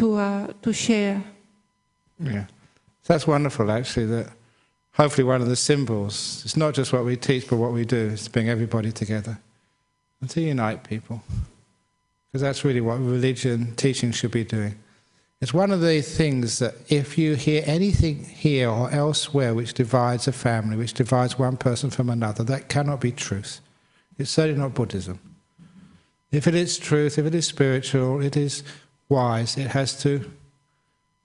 to share. Yeah, that's wonderful actually, that hopefully one of the symbols, it's not just what we teach but what we do, is to bring everybody together and to unite people. Because that's really what religion teaching should be doing. It's one of the things that if you hear anything here or elsewhere which divides a family, which divides one person from another, that cannot be truth. It's certainly not Buddhism. If it is truth, if it is spiritual, it is wise, it has to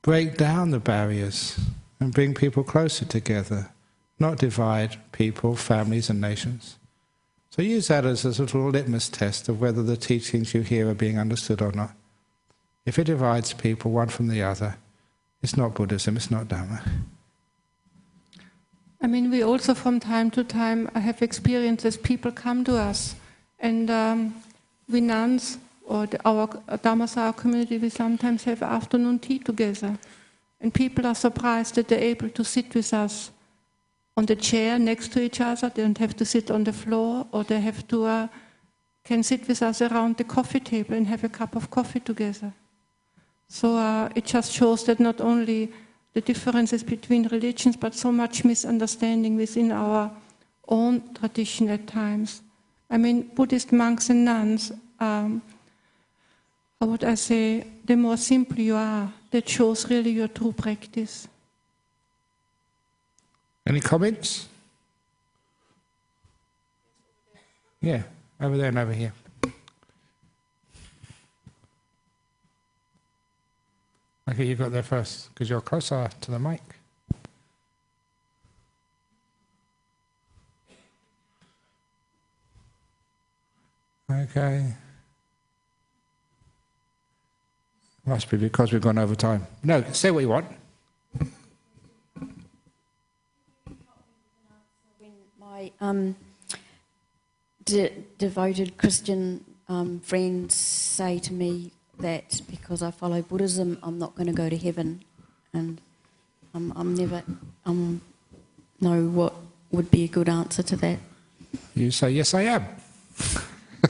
break down the barriers and bring people closer together, not divide people, families and nations. So use that as a sort of litmus test of whether the teachings you hear are being understood or not. If it divides people one from the other, it's not Buddhism, it's not Dhamma. I mean, we also from time to time have experiences, people come to us and we nuns or our Dhammasaya community, we sometimes have afternoon tea together. And people are surprised that they're able to sit with us on the chair next to each other. They don't have to sit on the floor, or they have to can sit with us around the coffee table and have a cup of coffee together. So it just shows that not only the differences between religions, but so much misunderstanding within our own tradition at times. I mean, Buddhist monks and nuns, how would I say, the more simple you are, that shows really your true practice. Any comments? Yeah, over there and over here. Okay, you got there first, because you're closer to the mic. Okay. Must be because we've gone over time. No, say what you want. When my devoted Christian friends say to me that because I follow Buddhism, I'm not going to go to heaven, and I'm never know what would be a good answer to that. You say, yes, I am.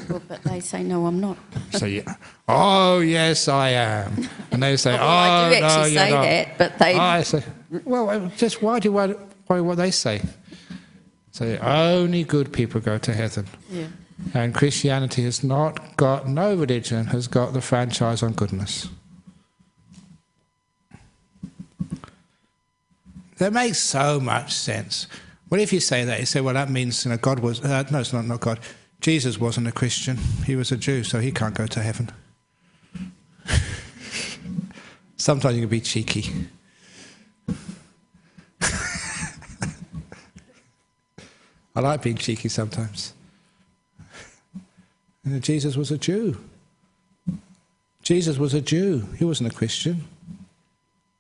Well, but they say, no, I'm not. So yeah, oh yes, I am, and they say, well, I do no, actually you're say not. that, but they. I say, well, just why do you worry what they say? So only good people go to heaven. Yeah. And Christianity has not got, no religion has got the franchise on goodness. That makes so much sense. Well, if you say that, you say, well, that means God was, no, it's not God. Jesus wasn't a Christian, he was a Jew, so he can't go to heaven. Sometimes you can be cheeky. I like being cheeky sometimes. And Jesus was a Jew. Jesus was a Jew. He wasn't a Christian.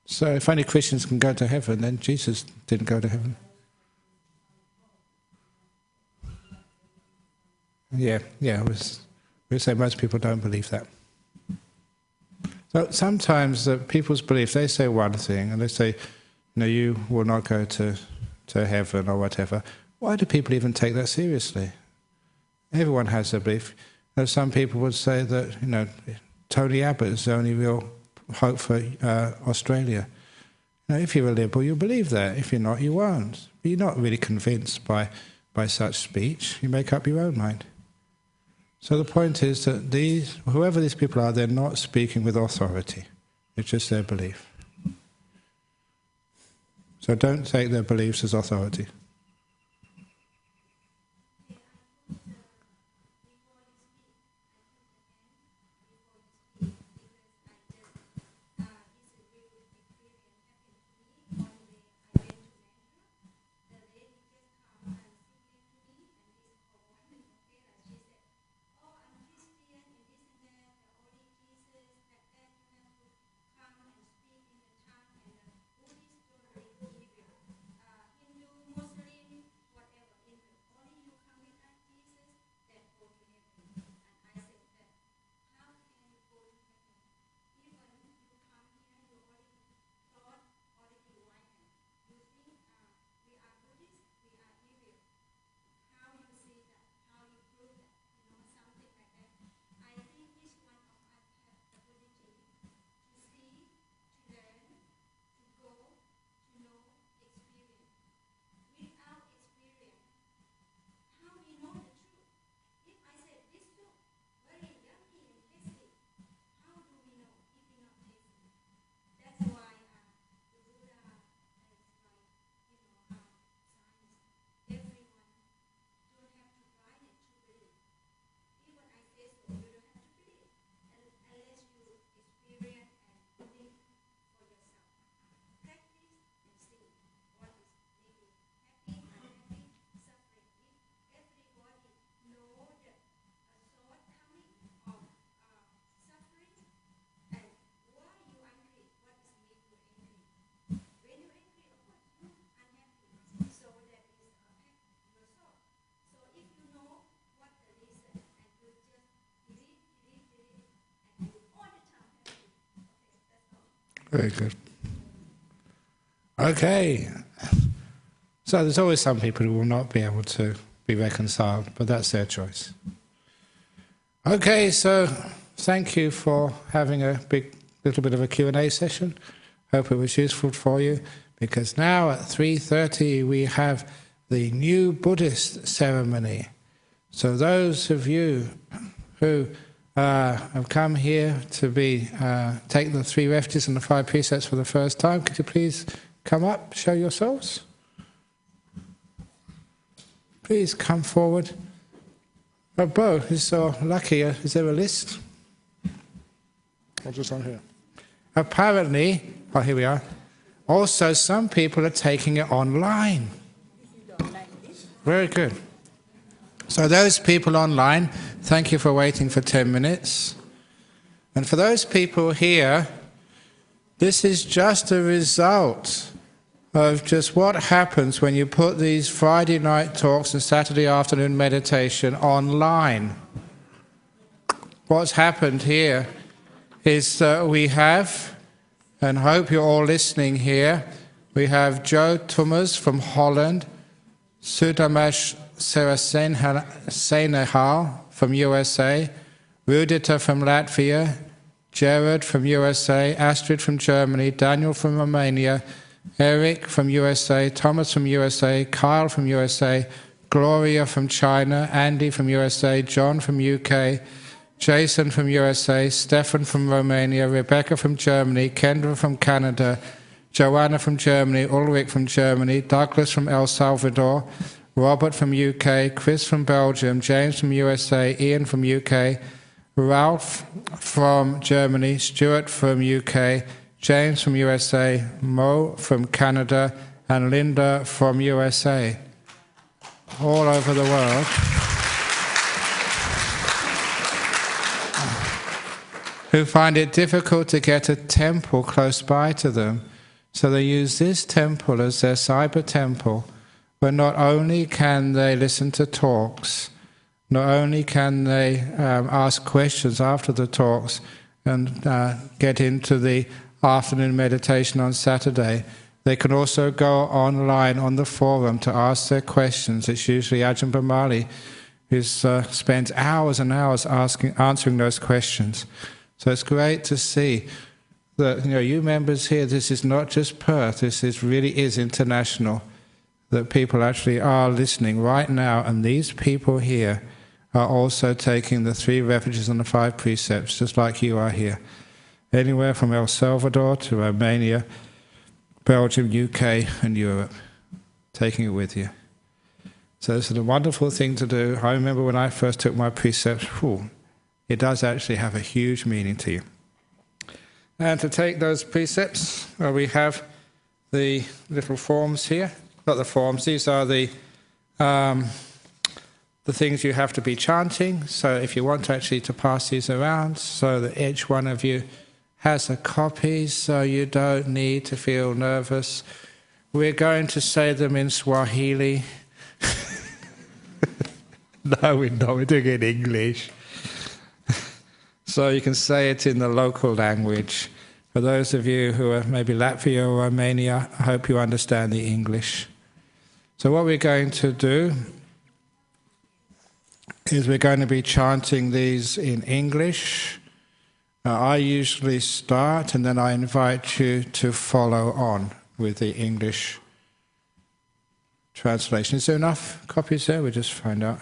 So if only Christians can go to heaven, then Jesus didn't go to heaven. Yeah, we say most people don't believe that. So sometimes people's belief, they say one thing, and they say, no, you will not go to heaven or whatever. Why do people even take that seriously? Everyone has their belief. Some people would say that, Tony Abbott is the only real hope for Australia. If you're a liberal, you'll believe that. If you're not, you won't. But you're not really convinced by such speech. You make up your own mind. So the point is that whoever these people are, they're not speaking with authority. It's just their belief. So don't take their beliefs as authority. Very good. Okay. So there's always some people who will not be able to be reconciled, but that's their choice. Okay, so thank you for having a little bit of a Q&A session. Hope it was useful for you, because now at 3:30 we have the new Buddhist ceremony. So those of you who have come here to take the 3 refuges and the 5 precepts for the first time, could you please come up, show yourselves? Please come forward. Oh, Bo, is so lucky. Is there a list? I'll just on here. Apparently, oh, here we are. Also, some people are taking it online. Very good. So those people online, thank you for waiting for 10 minutes. And for those people here, this is just a result of just what happens when you put these Friday night talks and Saturday afternoon meditation online. What's happened here is that we have, and hope you're all listening here, we have Joe Tummers from Holland, Sudamash Senehal from USA, Rudita from Latvia, Jared from USA, Astrid from Germany, Daniel from Romania, Eric from USA, Thomas from USA, Kyle from USA, Gloria from China, Andy from USA, John from UK, Jason from USA, Stefan from Romania, Rebecca from Germany, Kendra from Canada, Joanna from Germany, Ulrich from Germany, Douglas from El Salvador, Robert from UK, Chris from Belgium, James from USA, Ian from UK, Ralph from Germany, Stuart from UK, James from USA, Mo from Canada, and Linda from USA. All over the world. Who find it difficult to get a temple close by to them. So they use this temple as their cyber temple, where not only can they listen to talks, not only can they ask questions after the talks and get into the afternoon meditation on Saturday, they can also go online on the forum to ask their questions. It's usually Ajahn Brahmali who spends hours and hours answering those questions. So it's great to see that you members here, this is not just Perth, this really is international, that people actually are listening right now, and these people here are also taking the 3 refuges and the 5 precepts, just like you are here. Anywhere from El Salvador to Romania, Belgium, UK and Europe, taking it with you. So this is a wonderful thing to do. I remember when I first took my precepts, it does actually have a huge meaning to you. And to take those precepts, we have the little forms here. Not the forms, these are the things you have to be chanting. So if you want actually to pass these around, so that each one of you has a copy, so you don't need to feel nervous. We're going to say them in Swahili. No, we're not. We're doing it in English. So you can say it in the local language. For those of you who are maybe Latvia or Romania, I hope you understand the English. So what we're going to do is we're going to be chanting these in English. I usually start and then I invite you to follow on with the English translation. Is there enough copies there? We'll just find out.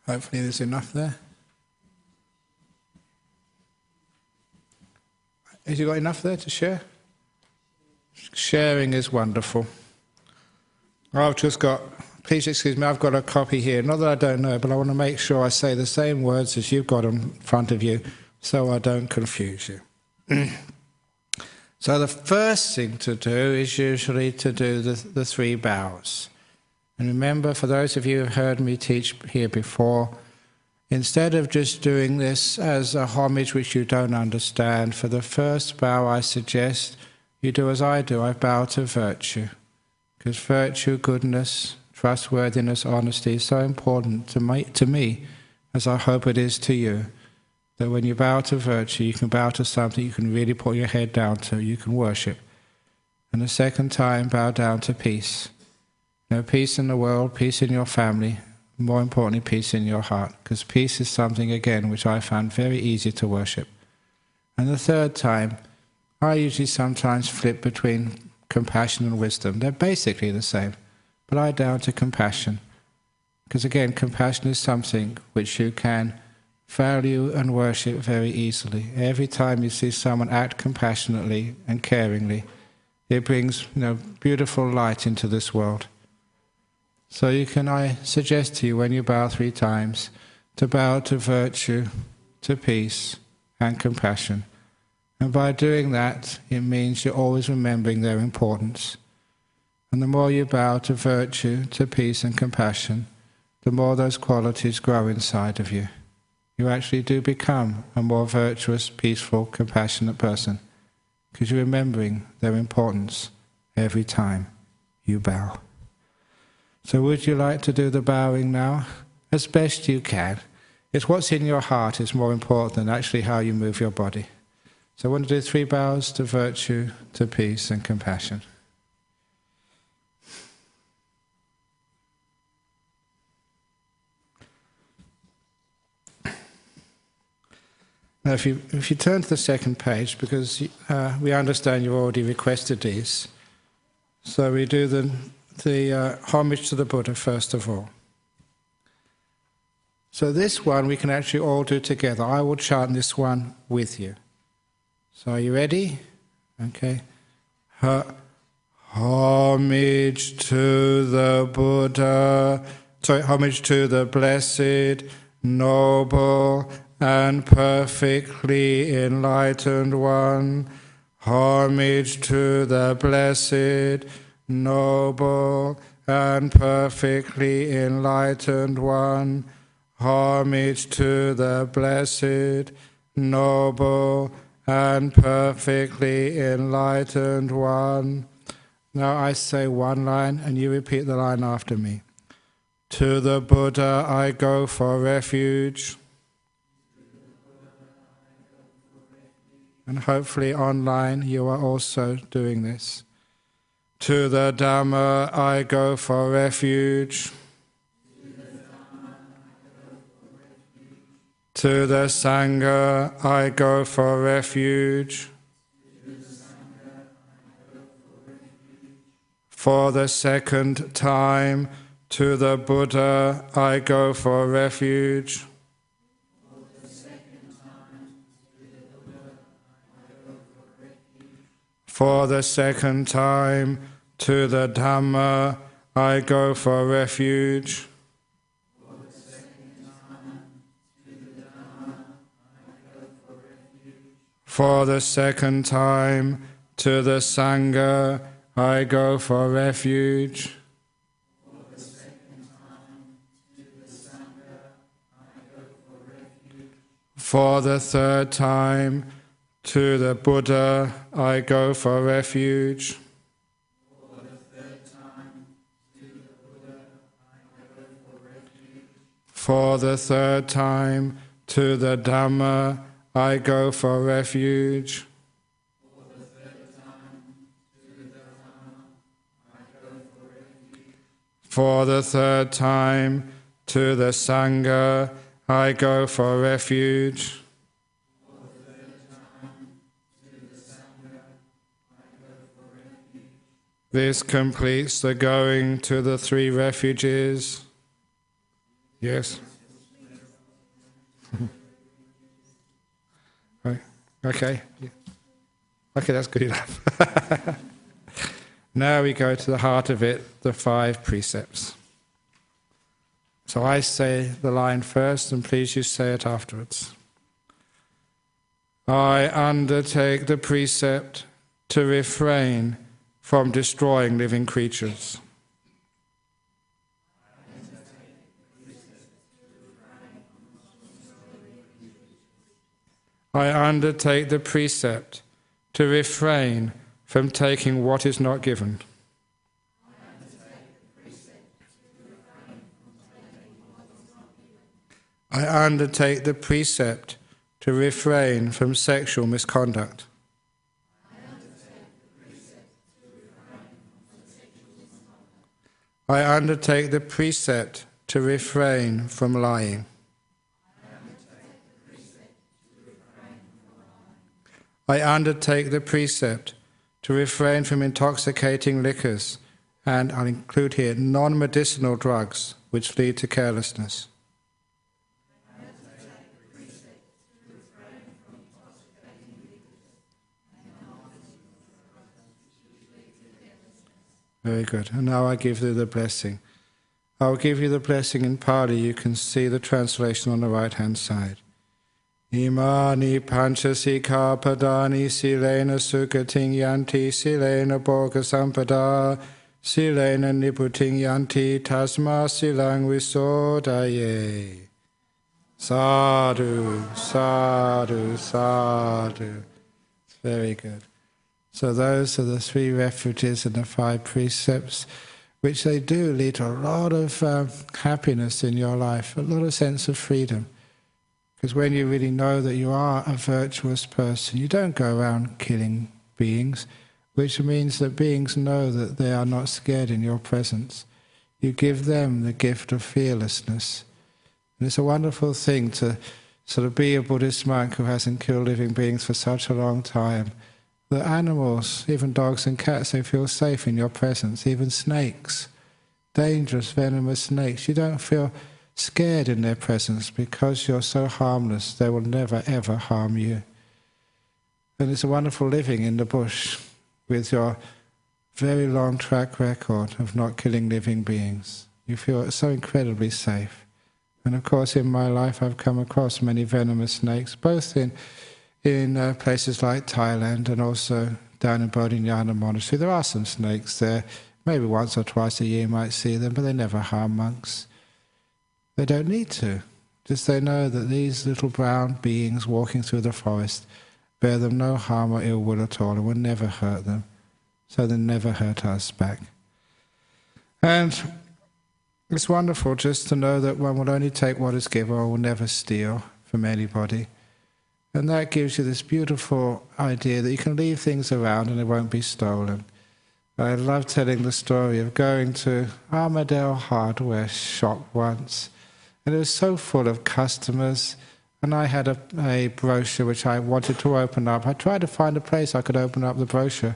Hopefully there's enough there. Have you got enough there to share? Sharing is wonderful. I've just got, please excuse me, I've got a copy here. Not that I don't know, but I want to make sure I say the same words as you've got in front of you so I don't confuse you. So the first thing to do is usually to do the 3 bows. And remember, for those of you who have heard me teach here before, instead of just doing this as a homage which you don't understand, for the first bow I suggest you do as I do, I bow to virtue. Because virtue, goodness, trustworthiness, honesty is so important to me, as I hope it is to you, that when you bow to virtue, you can bow to something you can really put your head down to, you can worship. And the second time, bow down to peace. Peace in the world, peace in your family, more importantly, peace in your heart, because peace is something, again, which I found very easy to worship. And the third time, I usually sometimes flip between compassion and wisdom. They're basically the same, but I down to compassion, because again, compassion is something which you can value and worship very easily. Every time you see someone act compassionately and caringly, it brings beautiful light into this world. So I suggest to you, when you bow 3 times, to bow to virtue, to peace, and compassion. And by doing that, it means you're always remembering their importance. And the more you bow to virtue, to peace, and compassion, the more those qualities grow inside of you. You actually do become a more virtuous, peaceful, compassionate person, because you're remembering their importance every time you bow. So would you like to do the bowing now? As best you can. It's what's in your heart is more important than actually how you move your body. So I want to do 3 bows to virtue, to peace, and compassion. Now, if you turn to the second page, because we understand you already requested these, so we do the homage to the Buddha first of all. So this one we can actually all do together. I will chant this one with you. So are you ready? Okay. Homage to the Buddha. Homage to the blessed, noble, and perfectly enlightened one. Homage to the blessed, noble, and perfectly enlightened one. Homage to the blessed, noble, and perfectly enlightened one. Now I say one line and you repeat the line after me. To the Buddha I go for refuge. And hopefully online you are also doing this. To the Dhamma I go for refuge. To the Sangha I go for refuge. For the second time, to the Buddha I go for refuge. For the second time, to the Dhamma I go for refuge. For the second time, to the Sangha I go for refuge. For the third time, to the Buddha I go for refuge. For the third time, to the Dhamma I go for refuge. For the third time, to the Sangha I go for refuge. This completes the going to the 3 refuges. Yes? Right. Okay. Okay, that's good enough. Now we go to the heart of it, the 5 precepts. So I say the line first, and please you say it afterwards. I undertake the precept to refrain from destroying living creatures. I undertake the precept to refrain from taking what is not given. I undertake the precept to refrain from sexual misconduct. I undertake the precept to refrain from lying. I undertake the precept to refrain from intoxicating liquors, and I'll include here non-medicinal drugs which lead to carelessness. Very good. And now I give you the blessing. I'll give you the blessing in Pali. You can see the translation on the right-hand side. Imani panchasika padani silena sukating yanti silena bhoga sampada silena niputing yanti tasma silang visodaye. Sadhu, sadhu, sadhu. Very good. So those are the 3 refuges and the 5 precepts, which they do lead to a lot of happiness in your life, a lot of sense of freedom. Because when you really know that you are a virtuous person, you don't go around killing beings, which means that beings know that they are not scared in your presence. You give them the gift of fearlessness. And it's a wonderful thing to sort of be a Buddhist monk who hasn't killed living beings for such a long time. The animals, even dogs and cats, they feel safe in your presence, even snakes, dangerous, venomous snakes. You don't feel scared in their presence because you're so harmless, they will never ever harm you. And it's a wonderful living in the bush with your very long track record of not killing living beings. You feel so incredibly safe. And of course in my life I've come across many venomous snakes, both in places like Thailand and also down in Bodhinyana Monastery. There are some snakes there. Maybe once or twice a year you might see them, but they never harm monks. They don't need to. Just they know that these little brown beings walking through the forest bear them no harm or ill will at all and will never hurt them. So they never hurt us back. And it's wonderful just to know that one will only take what is given or will never steal from anybody. And that gives you this beautiful idea that you can leave things around and they won't be stolen. I love telling the story of going to Armadale hardware shop once, and it was so full of customers, and I had a brochure which I wanted to open up. I tried to find a place I could open up the brochure.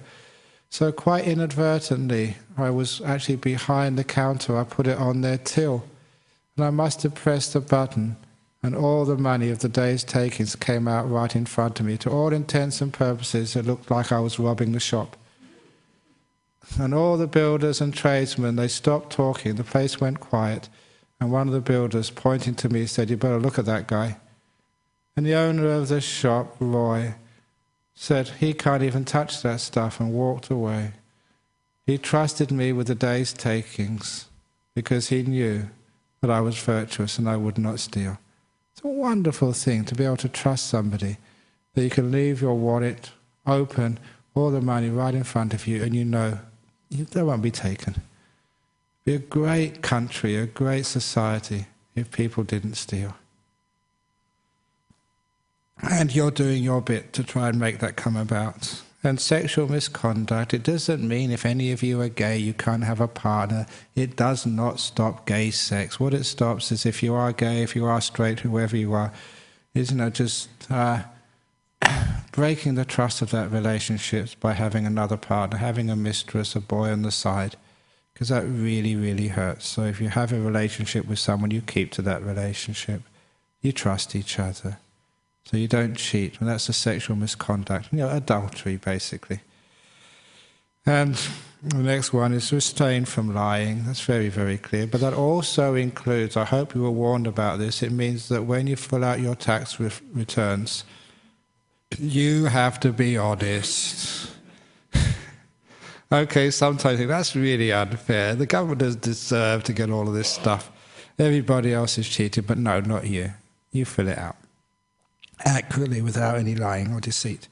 So quite inadvertently, I was actually behind the counter. I put it on their till, and I must have pressed a button, and all the money of the day's takings came out right in front of me. To all intents and purposes, it looked like I was robbing the shop. And all the builders and tradesmen, they stopped talking. The place went quiet. And one of the builders, pointing to me, said, "You better look at that guy." And the owner of the shop, Roy, said, "He can't even touch that stuff," and walked away. He trusted me with the day's takings because he knew that I was virtuous and I would not steal. It's a wonderful thing to be able to trust somebody, that you can leave your wallet open, all the money right in front of you, and you know they won't be taken. It'd be a great country, a great society if people didn't steal. And you're doing your bit to try and make that come about. And sexual misconduct, it doesn't mean if any of you are gay you can't have a partner. It does not stop gay sex. What it stops is if you are gay, if you are straight, whoever you are, is just breaking the trust of that relationship by having another partner, having a mistress, a boy on the side, because that really, really hurts. So if you have a relationship with someone, you keep to that relationship. You trust each other. So you don't cheat, and that's a sexual misconduct, adultery basically. And the next one is restrain from lying. That's very, very clear. But that also includes, I hope you were warned about this, it means that when you fill out your tax returns, you have to be honest. Okay, sometimes you think that's really unfair. The government doesn't deserve to get all of this stuff. Everybody else is cheating, but no, not you. You fill it out accurately without any lying or deceit.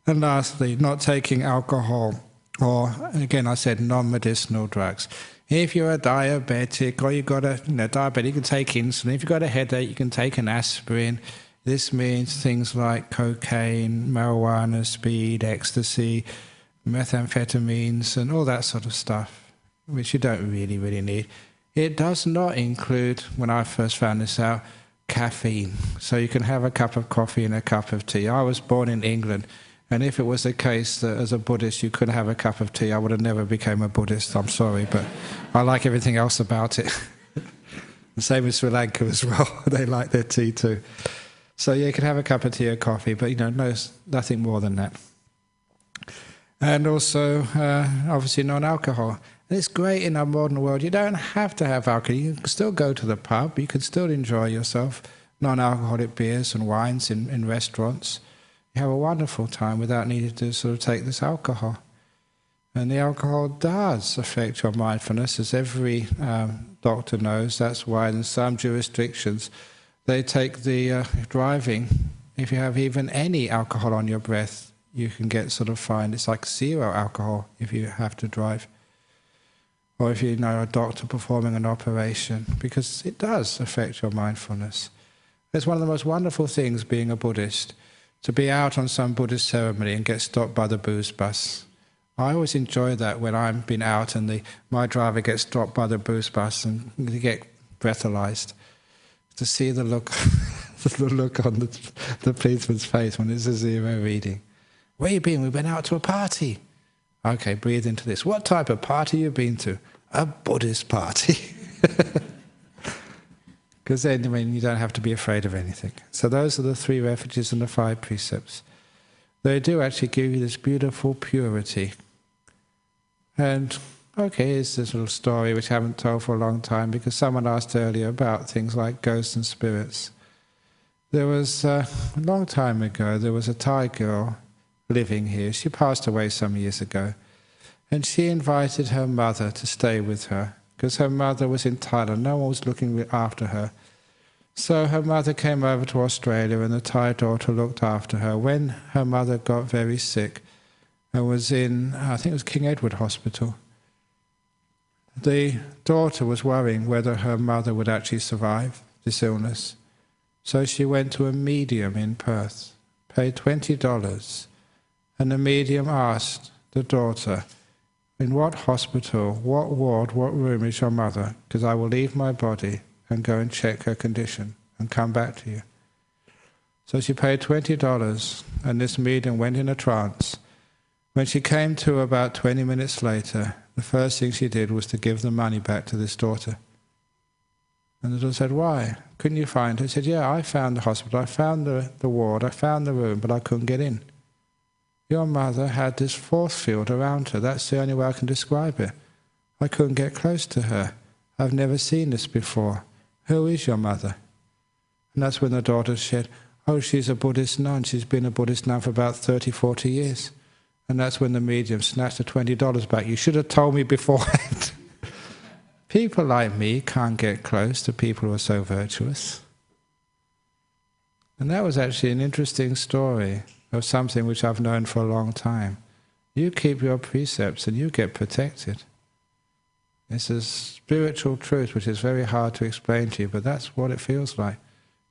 And lastly, not taking alcohol or, again I said, non-medicinal drugs. If you're a diabetic or you've got a diabetic, you can take insulin. If you've got a headache, you can take an aspirin. This means things like cocaine, marijuana, speed, ecstasy, methamphetamines, and all that sort of stuff, which you don't really, really need. It does not include, when I first found this out, caffeine. So you can have a cup of coffee and a cup of tea. I was born in England, and if it was the case that as a Buddhist you couldn't have a cup of tea, I would have never become a Buddhist. I'm sorry, but I like everything else about it. The same with Sri Lanka as well. They like their tea too. So yeah, you can have a cup of tea or coffee, but nothing more than that. And also, obviously, non-alcohol. And it's great in our modern world. You don't have to have alcohol. You can still go to the pub. You can still enjoy yourself. Non-alcoholic beers and wines in restaurants. You have a wonderful time without needing to sort of take this alcohol. And the alcohol does affect your mindfulness, as every doctor knows. That's why in some jurisdictions they take the driving. If you have even any alcohol on your breath, you can get sort of fined. It's like 0 alcohol if you have to drive. Or if you know a doctor performing an operation, because it does affect your mindfulness. It's one of the most wonderful things being a Buddhist, to be out on some Buddhist ceremony and get stopped by the booze bus. I always enjoy that when I've been out and my driver gets stopped by the booze bus and you get breathalyzed. To see the look, the look on the policeman's face when it's a 0 reading. Where you been? We've been out to a party. Okay, breathe into this. What type of party you been to? A Buddhist party. Because then, you don't have to be afraid of anything. So those are the 3 refuges and the 5 precepts. They do actually give you this beautiful purity. And, okay, here's this little story which I haven't told for a long time, because someone asked earlier about things like ghosts and spirits. There was, a long time ago, there was a Thai girl living here. She passed away some years ago. And she invited her mother to stay with her, because her mother was in Thailand. No one was looking after her. So her mother came over to Australia, and the Thai daughter looked after her. When her mother got very sick and was in, I think it was King Edward Hospital, the daughter was worrying whether her mother would actually survive this illness. So she went to a medium in Perth, paid $20, and the medium asked the daughter, in what hospital, what ward, what room is your mother? Because I will leave my body and go and check her condition and come back to you. So she paid $20, and this medium went in a trance. When she came to about 20 minutes later, the first thing she did was to give the money back to this daughter. And the daughter said, why? Couldn't you find her? He said, yeah, I found the hospital, I found the ward, I found the room, but I couldn't get in. Your mother had this force field around her. That's the only way I can describe it. I couldn't get close to her. I've never seen this before. Who is your mother? And that's when the daughter said, oh, she's a Buddhist nun. She's been a Buddhist nun for about 30, 40 years. And that's when the medium snatched the $20 back. You should have told me beforehand. People like me can't get close to people who are so virtuous. And that was actually an interesting story of something which I've known for a long time. You keep your precepts and you get protected. It's a spiritual truth which is very hard to explain to you, but that's what it feels like.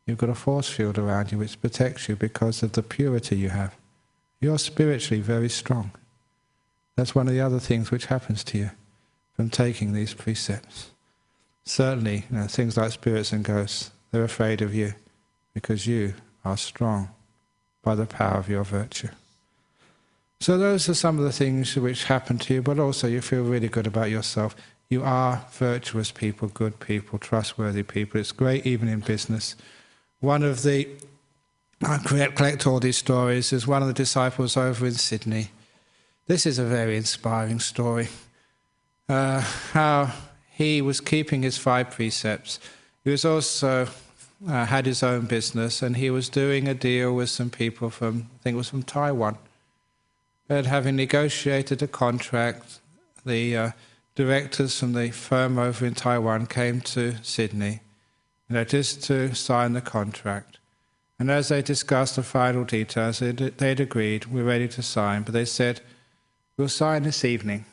You've got a force field around you which protects you because of the purity you have. You're spiritually very strong. That's one of the other things which happens to you from taking these precepts. Certainly, things like spirits and ghosts, they're afraid of you because you are strong by the power of your virtue. So those are some of the things which happen to you, but also you feel really good about yourself. You are virtuous people, good people, trustworthy people. It's great even in business. One of the, I collect all these stories, is one of the disciples over in Sydney. This is a very inspiring story. How he was keeping his 5 precepts. He was also had his own business, and he was doing a deal with some people from, I think it was from Taiwan. But having negotiated a contract, the directors from the firm over in Taiwan came to Sydney, just to sign the contract. And as they discussed the final details, they'd agreed, we're ready to sign, but they said, we'll sign this evening.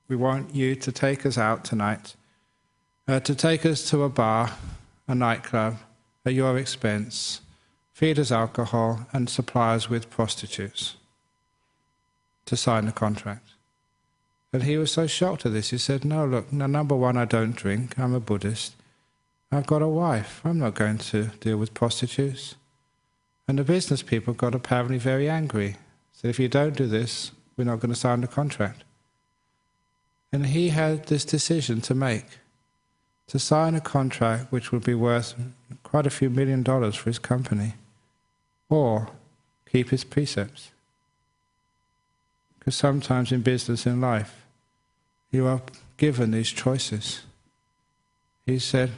we want you to take us out tonight, to take us to a bar, a nightclub, at your expense, feed us alcohol and supply us with prostitutes to sign the contract. And he was so shocked at this, he said, no, look, number one, I don't drink, I'm a Buddhist. I've got a wife, I'm not going to deal with prostitutes. And the business people got apparently very angry. Said, if you don't do this, we're not going to sign the contract. And he had this decision to make, to sign a contract which would be worth quite a few $1 million for his company, or keep his precepts. Because sometimes in business, in life, you are given these choices. He said,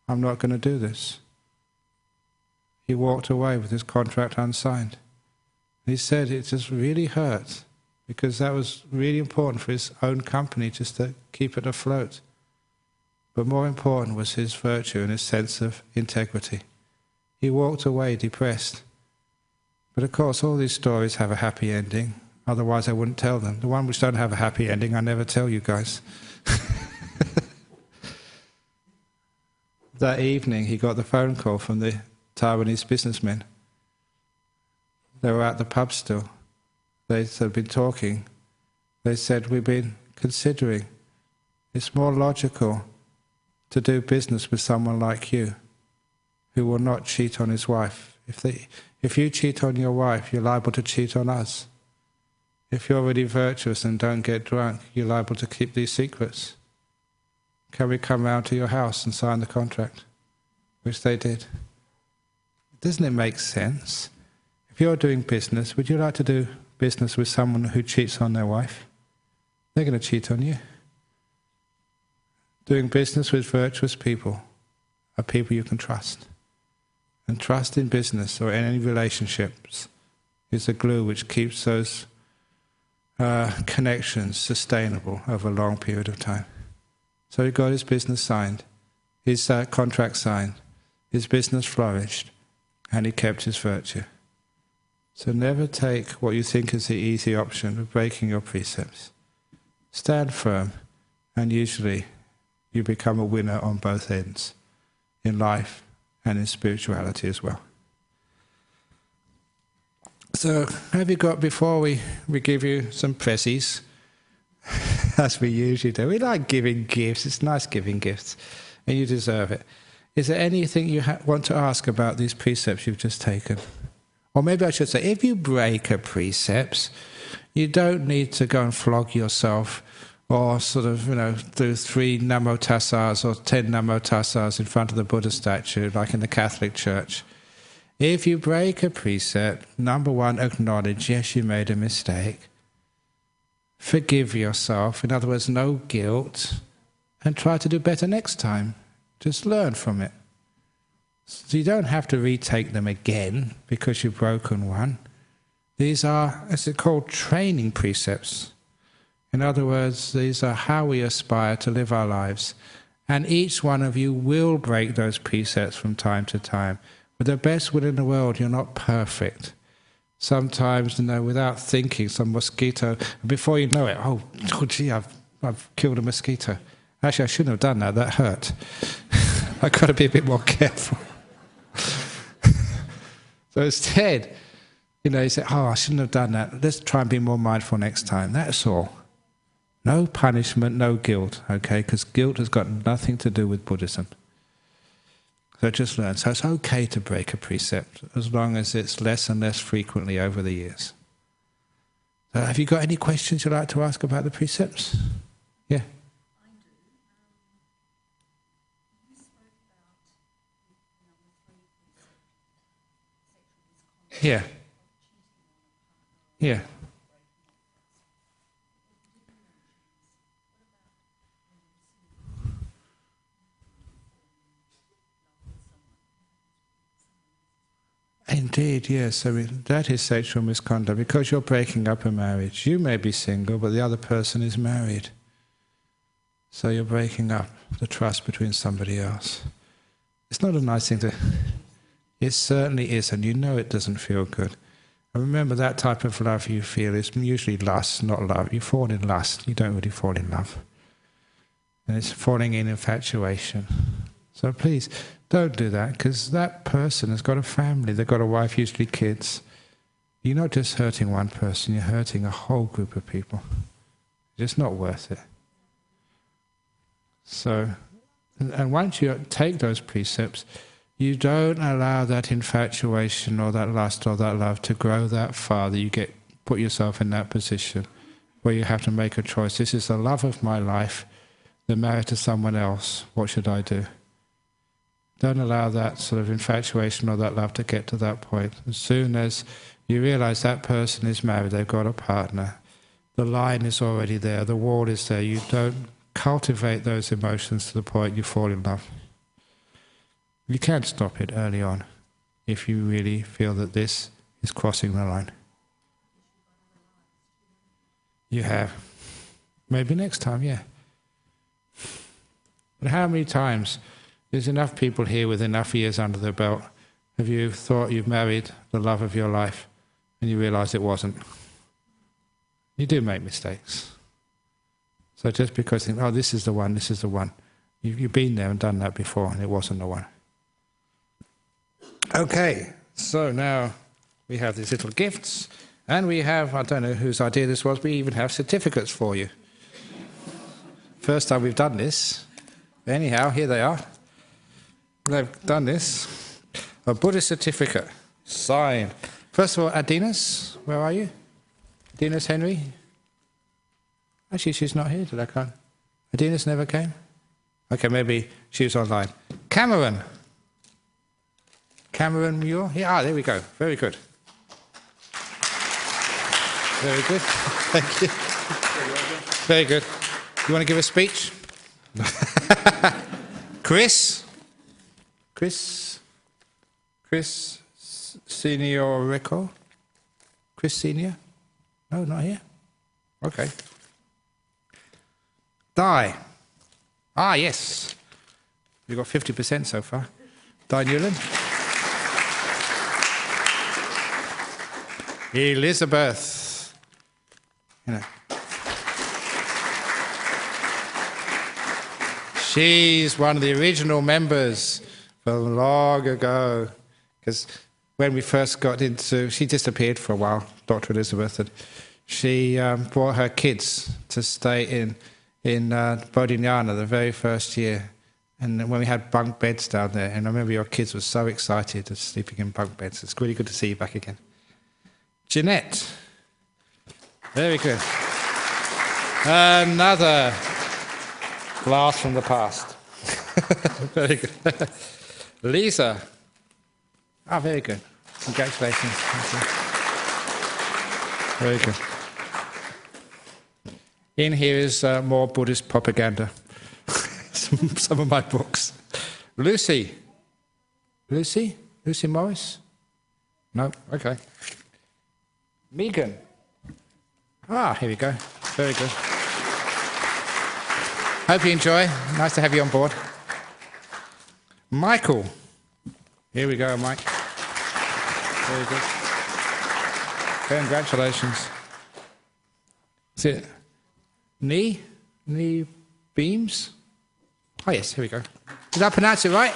I'm not going to do this. He walked away with his contract unsigned. He said it just really hurt, because that was really important for his own company, just to keep it afloat. But more important was his virtue and his sense of integrity. He walked away depressed. But of course, all these stories have a happy ending. Otherwise, I wouldn't tell them. The one which don't have a happy ending, I never tell you guys. That evening, he got the phone call from the Taiwanese businessmen. They were at the pub still. They had been talking. They said, we've been considering, it's more logical to do business with someone like you, who will not cheat on his wife. If you cheat on your wife, you're liable to cheat on us. If you're really virtuous and don't get drunk, you're liable to keep these secrets. Can we come round to your house and sign the contract? Which they did. Doesn't it make sense? If you're doing business, would you like to do business with someone who cheats on their wife? They're going to cheat on you. Doing business with virtuous people are people you can trust. And trust in business or in any relationships is the glue which keeps those connections sustainable over a long period of time. So he got his business signed, his contract signed, his business flourished, and he kept his virtue. So never take what you think is the easy option of breaking your precepts. Stand firm, and usually you become a winner on both ends, in life and in spirituality as well. So have you got, before we give you some prezzies, as we usually do, we like giving gifts, it's nice giving gifts, and you deserve it. Is there anything you want to ask about these precepts you've just taken? Or maybe I should say, if you break a precept, you don't need to go and flog yourself or sort of, do 3 Namo Tassas or 10 Namo Tassas in front of the Buddha statue, like in the Catholic Church. If you break a precept, number one, acknowledge, yes, you made a mistake. Forgive yourself, in other words, no guilt, and try to do better next time. Just learn from it. So you don't have to retake them again because you've broken one. These are, as it's called, training precepts. In other words, these are how we aspire to live our lives. And each one of you will break those precepts from time to time. With the best will in the world, you're not perfect. Sometimes, without thinking, some mosquito, before you know it, oh gee, I've killed a mosquito. Actually, I shouldn't have done that, that hurt. I've got to be a bit more careful. So instead, you say, oh, I shouldn't have done that. Let's try and be more mindful next time. That's all. No punishment, no guilt, okay? Because guilt has got nothing to do with Buddhism. So just learn. So it's okay to break a precept as long as it's less and less frequently over the years. So have you got any questions you'd like to ask about the precepts? Yeah. Yeah. Yeah. Indeed, yes. I mean, that is sexual misconduct because you're breaking up a marriage. You may be single, but the other person is married. So you're breaking up the trust between somebody else. It's not a nice thing to... It certainly is, and you know it doesn't feel good. And remember, that type of love you feel is usually lust, not love. You fall in lust, you don't really fall in love. And it's falling in infatuation. So please, don't do that, because that person has got a family, they've got a wife, usually kids. You're not just hurting one person, you're hurting a whole group of people. It's just not worth it. So, and once you take those precepts, you don't allow that infatuation or that lust or that love to grow that far that you put yourself in that position where you have to make a choice. This is the love of my life, they're married to someone else, what should I do? Don't allow that sort of infatuation or that love to get to that point. As soon as you realize that person is married, they've got a partner, the line is already there, the wall is there, you don't cultivate those emotions to the point you fall in love. You can stop it early on if you really feel that this is crossing the line. You have. Maybe next time, yeah. But how many times, there's enough people here with enough years under their belt, have you thought you've married the love of your life and you realise it wasn't? You do make mistakes. So just because you think, oh, this is the one, this is the one. You've been there and done that before and it wasn't the one. Okay, so now we have these little gifts and we have, I don't know whose idea this was, we even have certificates for you. First time we've done this. Anyhow, here they are. They've done this. A Buddhist certificate, signed. First of all, Adinas, where are you? Adinas Henry? Actually, she's not here today, can't. Adinas never came? Okay, maybe she was online. Cameron. Cameron, you're here? Ah, there we go. Very good. Very good. Thank you. Very good. You want to give a speech? Chris Senior Rico? Chris Senior? No, not here. Okay. Di. Ah, yes. We've got 50% so far. Di Newland. Elizabeth. You know. She's one of the original members from long ago. Because when we first got into, she disappeared for a while, Dr. Elizabeth, and she brought her kids to stay in Bodhinyana the very first year. And when we had bunk beds down there, and I remember your kids were so excited of sleeping in bunk beds. It's really good to see you back again. Jeanette. Very good. Another blast from the past. Very good. Lisa. Ah, very good. Congratulations. Thank you. Very good. In here is more Buddhist propaganda. Some of my books. Lucy. Lucy? Lucy Morris? No? Okay. Megan. Ah, here we go. Very good. Hope you enjoy. Nice to have you on board. Michael. Here we go, Mike. Very good. Congratulations. Is it Knee Beams? Oh yes, here we go. Did I pronounce it right?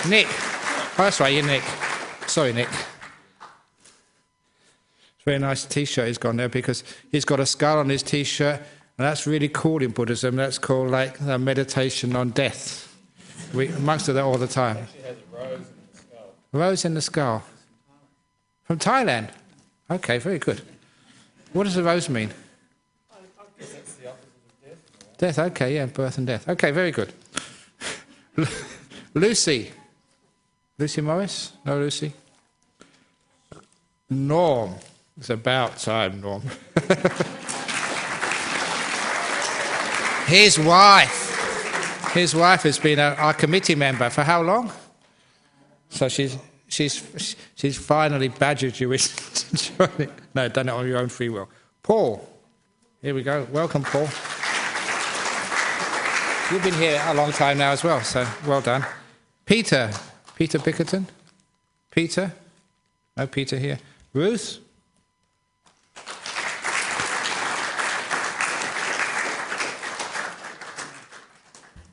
Nick. Oh, that's right, you're Nick. Sorry, Nick. It's a very nice T-shirt he's got there because he's got a skull on his T-shirt, and that's really cool in Buddhism. That's called like a meditation on death. We monks do that all the time. It actually has a rose in the skull. Rose in the skull. From Thailand? Okay, very good. What does the rose mean? I guess that's the opposite of death. Death, okay, yeah, birth and death. Okay, very good. Lucy. Lucy Morris? No, Lucy? Norm. It's about time, Norm. His wife. His wife has been our committee member for how long? So she's finally badgered you into joining. No, done it on your own free will. Paul. Here we go. Welcome, Paul. You've been here a long time now as well, so well done. Peter. Peter Bickerton? Peter? No Peter here. Ruth?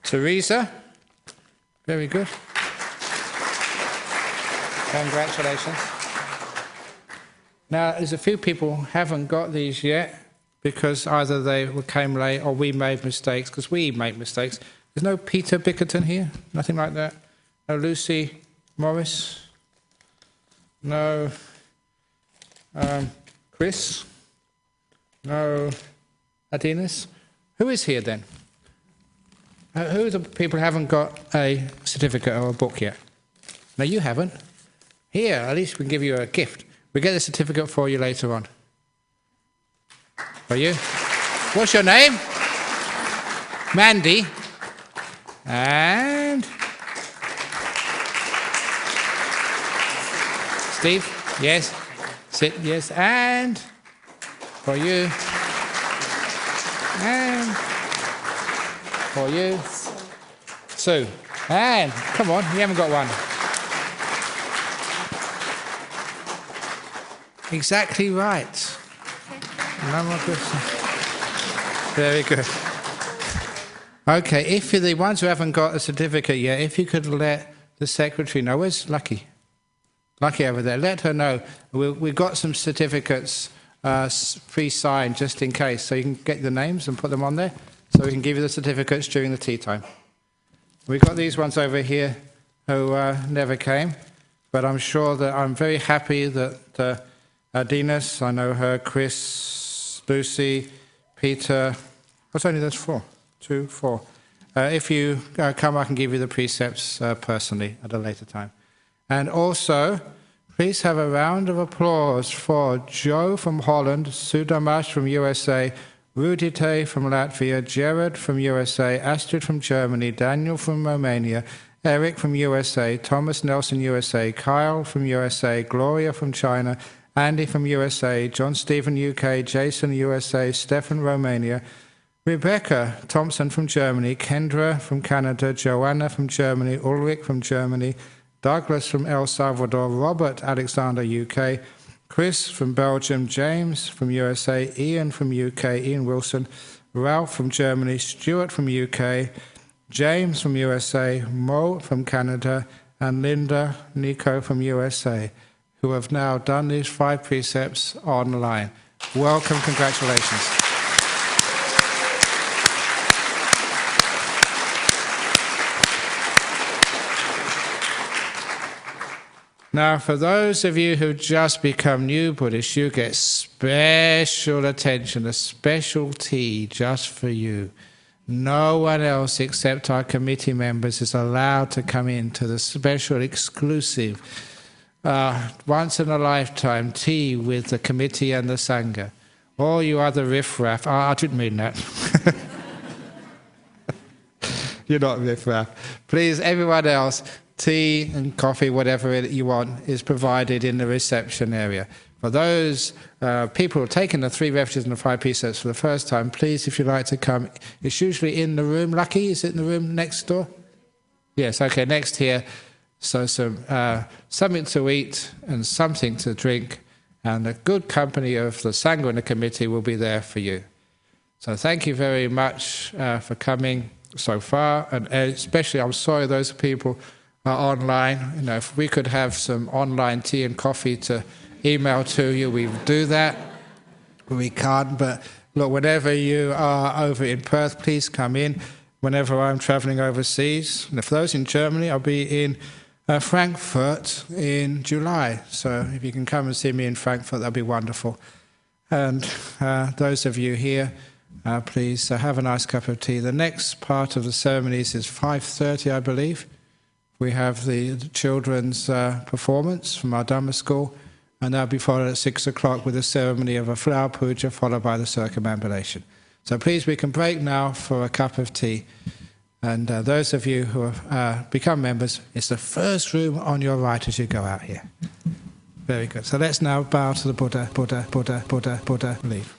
Teresa? Very good. Congratulations. Now, there's a few people who haven't got these yet because either they came late or we made mistakes, because we make mistakes. There's no Peter Bickerton here? Nothing like that? No Lucy Morris? No Chris? No Adinas? Who is here then? Who are the people who haven't got a certificate or a book yet? No, you haven't. Here, at least we can give you a gift. We'll get the certificate for you later on. For you? What's your name? Mandy. And? Steve? Yes. Sit, yes. And? For you. And? For you. Sue. And? Come on, you haven't got one. Exactly right. No more questions. Very good. Okay, if you're the ones who haven't got a certificate yet, if you could let the secretary know. Where's Lucky? Lucky over there. Let her know. We've got some certificates pre-signed just in case, so you can get the names and put them on there, so we can give you the certificates during the tea time. We've got these ones over here who never came, but I'm sure that I'm very happy that Dinas, I know her, Chris, Lucy, Peter, what's only those four? 2, 4. If you come, I can give you the precepts personally at a later time. And also, please have a round of applause for Joe from Holland, Sudamash from USA, Rudite from Latvia, Jared from USA, Astrid from Germany, Daniel from Romania, Eric from USA, Thomas Nelson USA, Kyle from USA, Gloria from China, Andy from USA, John Stephen UK, Jason USA, Stefan Romania, Rebecca Thompson from Germany, Kendra from Canada, Joanna from Germany, Ulrich from Germany, Douglas from El Salvador, Robert Alexander UK, Chris from Belgium, James from USA, Ian from UK, Ian Wilson, Ralph from Germany, Stuart from UK, James from USA, Mo from Canada, and Linda Nico from USA, who have now done these 5 precepts online. Welcome, congratulations. Now, for those of you who just become new Buddhists, you get special attention, a special tea just for you. No one else except our committee members is allowed to come into the special, exclusive, once-in-a-lifetime tea with the committee and the Sangha. All you other riffraff, I didn't mean that. You're not riffraff. Please, everyone else, tea and coffee, whatever you want, is provided in the reception area. For those people who are taking the 3 refuges and the 5 precepts for the first time, please, if you'd like to come, it's usually in the room. Lucky, is it in the room next door? Yes, okay, next here. So something to eat and something to drink, and a good company of the Sangha and the committee will be there for you. So thank you very much for coming so far, and especially I'm sorry those people are online. You know, if we could have some online tea and coffee to email to you, we would do that. We can't, but look, whenever you are over in Perth, please come in. Whenever I'm travelling overseas, and for those in Germany, I'll be in Frankfurt in July. So if you can come and see me in Frankfurt, that'd be wonderful. And those of you here, please have a nice cup of tea. The next part of the ceremonies is 5:30, I believe. We have the children's performance from our Dhamma school, and that'll be followed at 6 o'clock with a ceremony of a flower puja, followed by the circumambulation. So please, we can break now for a cup of tea. And those of you who have become members, it's the first room on your right as you go out here. Very good. So let's now bow to the Buddha, Buddha, Buddha, Buddha, Buddha, leave.